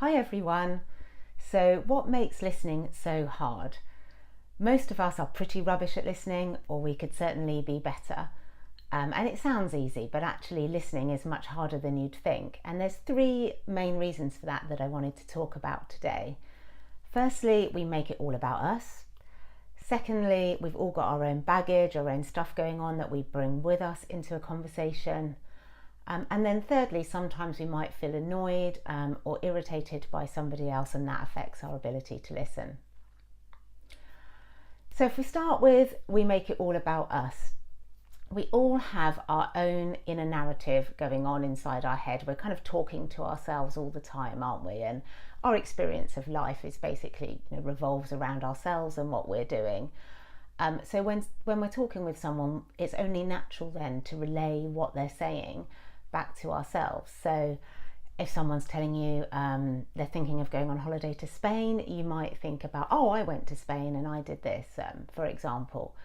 Hi everyone. So, what makes listening so hard? Most of us are pretty rubbish at listening, or we could certainly be better. And it sounds easy, but actually, listening is much harder than you'd think. And there's three main reasons for that I wanted to talk about today. Firstly, we make it all about us. Secondly, we've all got our own baggage, our own stuff going on that we bring with us into a conversation. And then thirdly, sometimes we might feel annoyed or irritated by somebody else, and that affects our ability to listen. So if we start with we make it all about us, we all have our own inner narrative going on inside our head. We're kind of talking to ourselves all the time, aren't we? And our experience of life is basically revolves around ourselves and what we're doing. So when we're talking with someone, it's only natural then to relay what they're saying back to ourselves. So if someone's telling you they're thinking of going on holiday to Spain, you might think about, oh, I went to Spain and I did this, for example.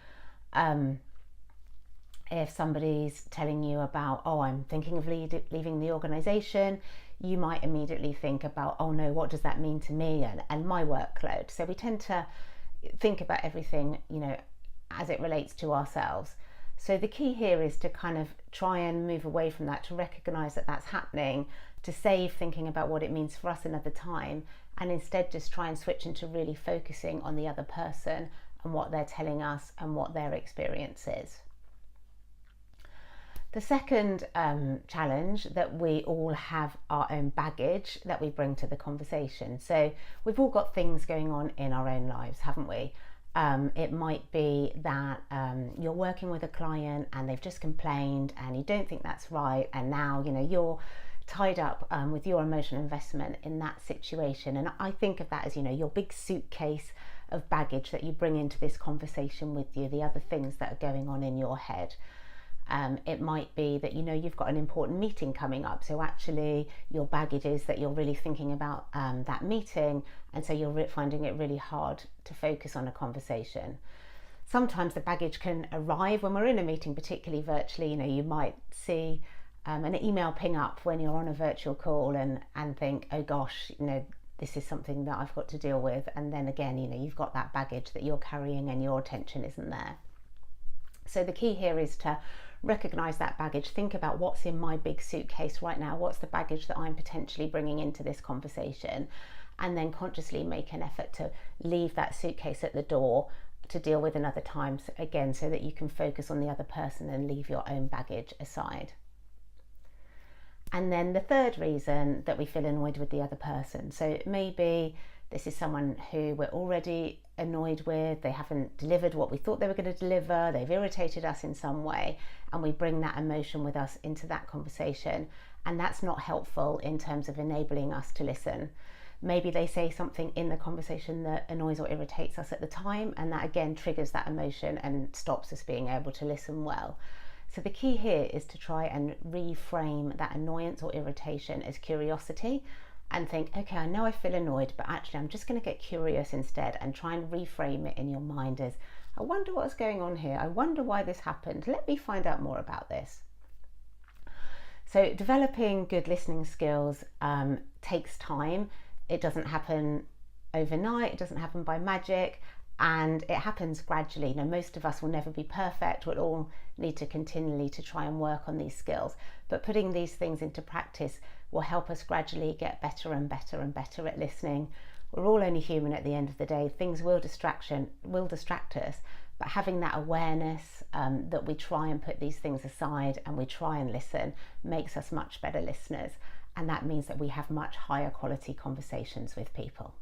If somebody's telling you about, oh, I'm thinking of leaving the organisation, you might immediately think about, oh no, what does that mean to me and my workload? So we tend to think about everything, as it relates to ourselves. So the key here is to kind of try and move away from that, to recognise that that's happening, to save thinking about what it means for us another time, and instead just try and switch into really focusing on the other person and what they're telling us and what their experience is. The second challenge, that we all have our own baggage that we bring to the conversation. So we've all got things going on in our own lives, haven't we? It might be that you're working with a client and they've just complained and you don't think that's right, and now you're tied up with your emotional investment in that situation. And I think of that as your big suitcase of baggage that you bring into this conversation with you, the other things that are going on in your head. It might be that you've got an important meeting coming up, so actually your baggage is that you're really thinking about that meeting, and so you're finding it really hard to focus on a conversation. Sometimes the baggage can arrive when we're in a meeting, particularly virtually. You might see an email ping up when you're on a virtual call and think, oh gosh, this is something that I've got to deal with, and then again you've got that baggage that you're carrying and your attention isn't there. So the key here is to recognize that baggage, think about what's in my big suitcase right now, what's the baggage that I'm potentially bringing into this conversation, and then consciously make an effort to leave that suitcase at the door to deal with another time, again, so that you can focus on the other person and leave your own baggage aside. And then the third reason that we feel annoyed with the other person, so maybe this is someone who we're already annoyed with, they haven't delivered what we thought they were going to deliver, they've irritated us in some way, and we bring that emotion with us into that conversation, and that's not helpful in terms of enabling us to listen. Maybe they say something in the conversation that annoys or irritates us at the time, and that again triggers that emotion and stops us being able to listen well. So the key here is to try and reframe that annoyance or irritation as curiosity, and think, okay, I know I feel annoyed, but actually I'm just going to get curious instead, and try and reframe it in your mind as, I wonder what's going on here, I wonder why this happened, let me find out more about this. So developing good listening skills takes time. It doesn't happen overnight, it doesn't happen by magic, and it happens gradually. Most of us will never be perfect, we'll all need to continually to try and work on these skills, but putting these things into practice will help us gradually get better and better and better at listening. We're all only human at the end of the day, things will distract us, but having that awareness that we try and put these things aside and we try and listen makes us much better listeners, and that means that we have much higher quality conversations with people.